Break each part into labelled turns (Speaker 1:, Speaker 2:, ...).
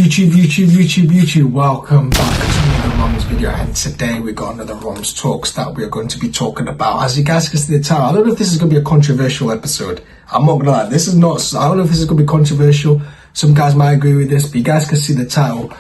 Speaker 1: YouTube, welcome back to another Romz video, and today we got another Romz Talks that we're going to be talking about. As you guys can see the title, I don't know if this is going to be a controversial episode. I'm not going to lie, I don't know if this is going to be controversial. Some guys might agree with this, but you guys can see the title.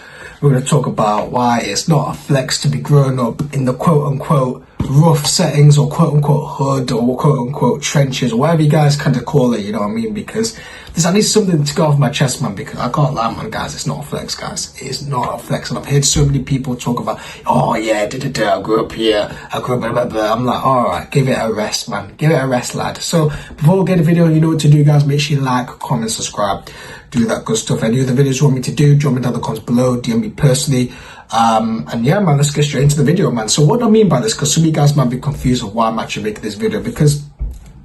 Speaker 1: We're going to talk about why it's not a flex to be grown up in the quote-unquote rough settings, or quote-unquote hood, or quote-unquote trenches, or whatever you guys kind of call it, you know what I mean? Because I need something to go off my chest, man, because I can't lie, man, guys, it's not a flex, guys. It's not a flex. And I've heard so many people talk about, oh yeah, I grew up here, I grew up, blah, blah, blah. I'm like, alright, give it a rest, man. Give it a rest, lad. So, before we get the video, you know what to do, guys. Make sure you like, comment, subscribe, do that good stuff. Any other videos you want me to do, drop me down in the comments below, DM me personally. And yeah, man, let's get straight into the video, man. So what do I mean by this? Because some of you guys might be confused of why I'm actually making this video, because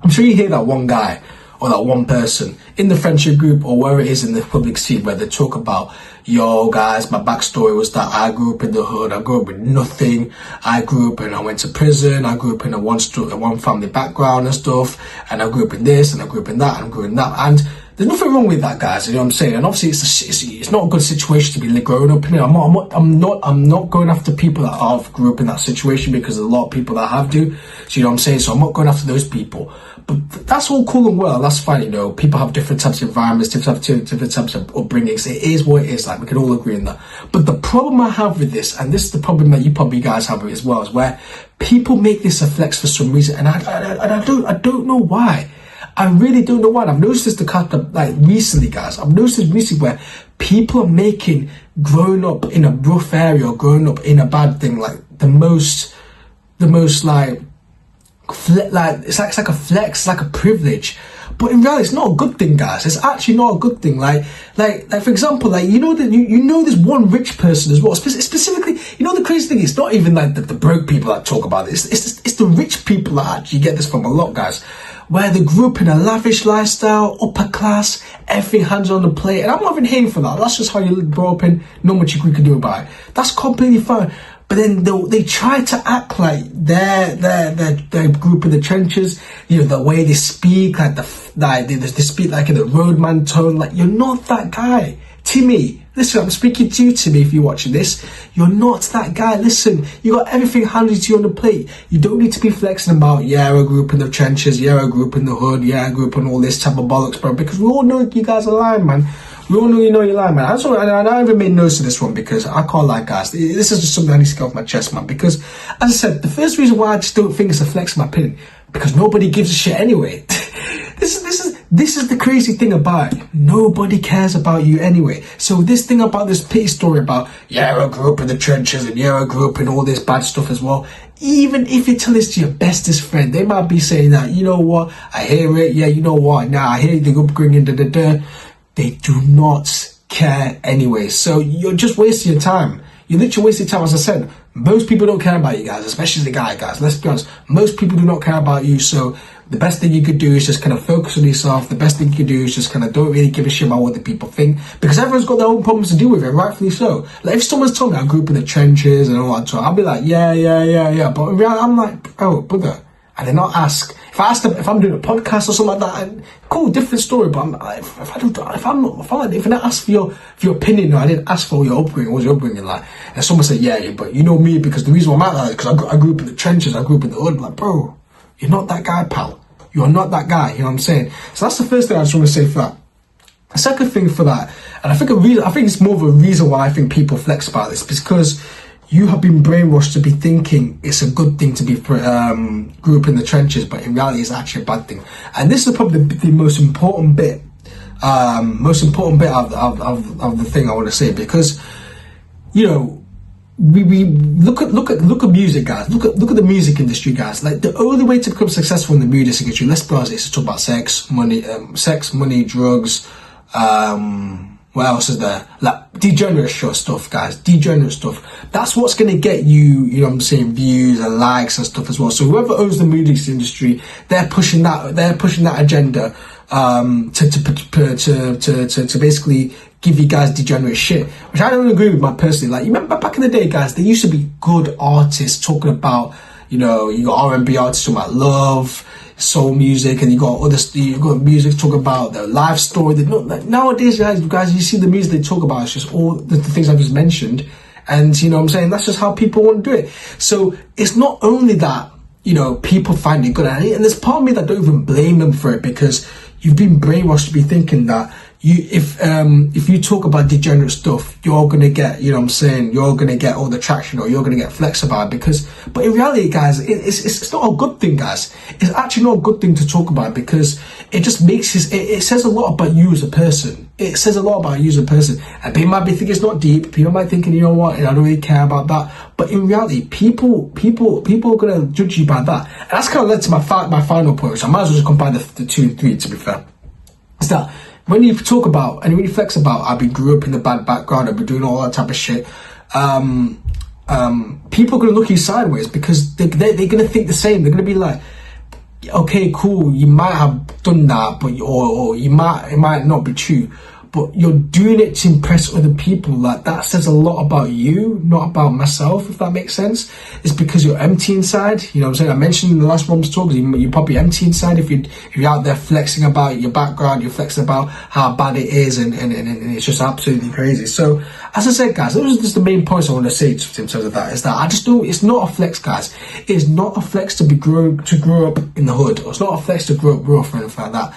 Speaker 1: I'm sure you hear that one guy or that one person in the friendship group or wherever it is in the public scene where they talk about, yo guys, my backstory was that I grew up in the hood, I grew up with nothing, I grew up and I went to prison, I grew up in a one family background and stuff, and I grew up in this and I grew up in that and I grew up in that. And there's nothing wrong with that, guys, you know what I'm saying? And obviously it's not a good situation to be growing up in. I'm not going after people that have grew up in that situation, because there's a lot of people that have do. So you know what I'm saying? So I'm not going after those people. But that's all cool and well, that's fine, you know. People have different types of environments, different types of upbringings. It is what it is, like, we can all agree on that. But the problem I have with this, and this is the problem that you probably guys have with it as well, is where people make this a flex for some reason, and I don't know why. I really don't know why. I've noticed this recently, guys. I've noticed this recently where people are making growing up in a rough area or growing up in a bad thing like the most like it's like a flex, like a privilege. But in reality, it's not a good thing, guys. It's actually not a good thing. Like for example, like you know there's one rich person as well. Specifically, you know the crazy thing is, it's not even like the broke people that talk about this. It's the rich people that actually get this from a lot, guys. Where they grew up in a lavish lifestyle, upper class, everything hands on the plate. And I'm not even hating for that. That's just how you grow up in, not much you can do about it. That's completely fine. But then they try to act like they grew up in the trenches. You know, the way they speak, they speak like in a roadman tone. Like, you're not that guy. Timmy, listen, I'm speaking to you, Timmy, if you're watching this. You're not that guy. Listen, you got everything handed to you on the plate. You don't need to be flexing about, yeah, I grew up in the trenches, yeah, I grew up in the hood, yeah, I grew up in all this type of bollocks, bro. Because we all know you guys are lying, man. We all know you're lying, man. I even made notes of this one because I can't lie, guys. This is just something I need to get off my chest, man. Because, as I said, the first reason why I just don't think it's a flex, in my opinion, because nobody gives a shit anyway. This is the crazy thing about it. Nobody cares about you anyway. So this thing about this pity story about, yeah, I grew up in the trenches and yeah, I grew up in all this bad stuff as well. Even if you tell this to your bestest friend, they might be saying that, you know what, I hear it, yeah, you know what, now I hear the upbringing, They do not care anyway. So you're just wasting your time. You're literally wasting time. As I said, most people don't care about you guys, especially the guy, guys. Let's be honest. Most people do not care about you. So the best thing you could do is just kind of focus on yourself. The best thing you could do is just kind of don't really give a shit about what the people think, because everyone's got their own problems to deal with it, rightfully so. Like, if someone's told me I grew up in the trenches and all that talk, I'll be like, yeah. But in reality, I'm like, oh, brother. And then not ask. If I ask them if I'm doing a podcast or something like that, and cool, different story. But if I didn't ask for your opinion, or I didn't ask for your upbringing, what was your upbringing like? And someone said, yeah, but you know me, because the reason why I'm at that is because I grew up in the trenches, I grew up in the hood. Like, bro, you're not that guy, pal. You're not that guy. You know what I'm saying? So that's the first thing I just want to say for that. The second thing for that, and I think it's more of a reason why I think people flex about this, because you have been brainwashed to be thinking it's a good thing to be grew up in the trenches, but in reality it's actually a bad thing. And this is probably the most important bit of the thing I want to say, because, you know, we look at music, guys. Look at the music industry, guys. Like, the only way to become successful in the music industry, let's be honest, is to talk about sex, money, drugs. What else is there? Like, degenerate stuff, guys. Degenerate stuff. That's what's gonna get you, you know what I'm saying, views and likes and stuff as well. So whoever owns the music industry, they're pushing that agenda to basically give you guys degenerate shit, which I don't agree with, my personally. Like, you remember back in the day, guys, there used to be good artists talking about, you know, you got R&B artists talking about love, soul music, and you got music talk about their life story. Like, nowadays, guys, you see the music they talk about, it's just all the things I've just mentioned. And you know what I'm saying, that's just how people want to do it. So it's not only that, you know, people find it good at it, and there's part of me that don't even blame them for it, because you've been brainwashed to be thinking that if you talk about degenerate stuff, you're gonna get, you know what I'm saying, you're gonna get all the traction, or you're gonna get flex about it. But in reality, guys, it's not a good thing, guys. It's actually not a good thing to talk about, because it just makes it says a lot about you as a person. It says a lot about you as a person, and people might be thinking it's not deep. People might be thinking, you know what, I don't really care about that. But in reality, people are gonna judge you by that, and that's kind of led to my final point, which I might as well just combine the 2 and 3. To be fair, is that when you talk about and when you flex about, grew up in a bad background, I've been doing all that type of shit, people are gonna look at you sideways, because they're gonna think the same. They're gonna be like, okay, cool, you might have done that, but or it might not be true, but you're doing it to impress other people. Like, that says a lot about you, not about myself, if that makes sense. It's because you're empty inside. You know what I'm saying? I mentioned in the last Romz talk, you're probably empty inside if you're out there flexing about your background, you're flexing about how bad it is, and it's just absolutely crazy. So, as I said, guys, those are just the main points I want to say in terms of that. Is that I just know it's not a flex, guys. It's not a flex to grow up in the hood. Or it's not a flex to grow up rough or anything like that.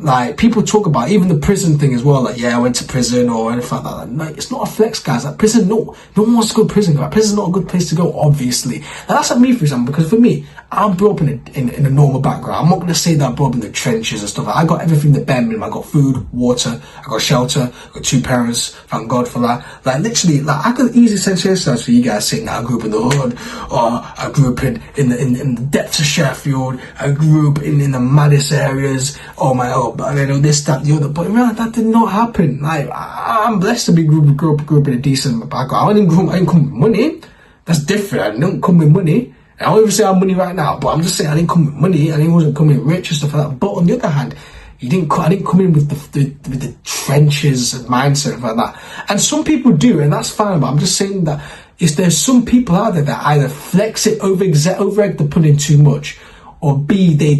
Speaker 1: Like, people talk about even the prison thing as well, like, yeah, I went to prison or anything like that. Like, it's not a flex, guys. Like, prison, no one wants to go to prison. Like, prison's not a good place to go, obviously. Now, that's like me, for example, because for me, I grew up in a normal background. I'm not going to say that I grew up in the trenches and stuff. I got everything the bare minimum. I got food, water, I got shelter, I got 2 parents, thank God for that. Like, literally, like, I could easily sensationalize for you guys saying that I grew up in the hood, or I grew up in the depths of Sheffield, I grew up in the maddest areas, but you know, this, that, the other. But in reality, that did not happen. Like, I'm blessed to be grew up in a decent background. I didn't come with money. That's different. I didn't come with money. I don't even say I have money right now, but I'm just saying I didn't come with money. I wasn't coming rich and stuff like that. But on the other hand, I didn't come in with the trenches and mindset and like that. And some people do, and that's fine. But I'm just saying that there's some people out there that either flex it, over-egg the pudding too much, or B, they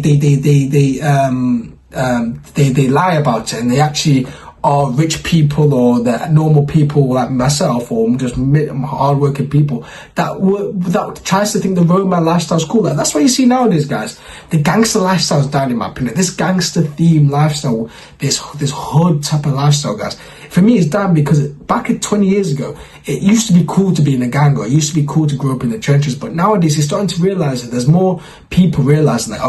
Speaker 1: lie about it, and they actually are rich people, or they're normal people like myself, or just hard-working people that tries to think the roadman lifestyle is cool. Like, that's what you see nowadays, guys. The gangster lifestyle is down, in my opinion. This gangster theme lifestyle, this hood type of lifestyle, guys, for me, it's down, because back at 20 years ago, it used to be cool to be in a gang, or it used to be cool to grow up in the trenches. But nowadays, you're starting to realize that there's more people realizing that,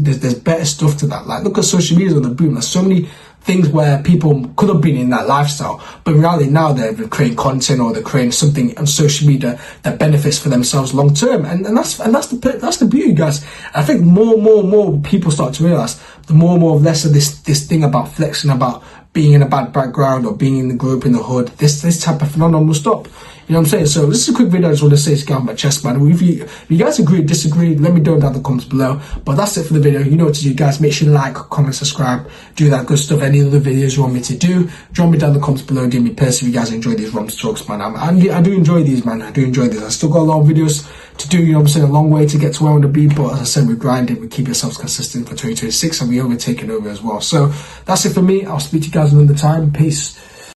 Speaker 1: there's better stuff to that. Like, look at social media on the boom. There's so many things where people could have been in that lifestyle, but in reality now they're creating content, or they're creating something on social media that benefits for themselves long term, and that's the beauty, guys. I think more people start to realize, the more less of this thing about flexing, about being in a bad background, or being in the group in the hood, this type of phenomenon will stop. You know what I'm saying? So this is a quick video I just want to say to get off my chest, man. If you guys agree or disagree, let me know down in the comments below. But that's it for the video. You know what to do, guys. Make sure to like, comment, subscribe, do that good stuff. Any other videos you want me to do, drop me down in the comments below. Give me personally, if you guys enjoy these Romz talks, man. I do enjoy these, man. I do enjoy these. I still got a lot of videos to do, you know what I'm saying? A long way to get to where I want to be. But as I said, we grind it. We keep ourselves consistent for 2026, and we overtaking over as well. So that's it for me. I'll speak to you guys another time. Peace.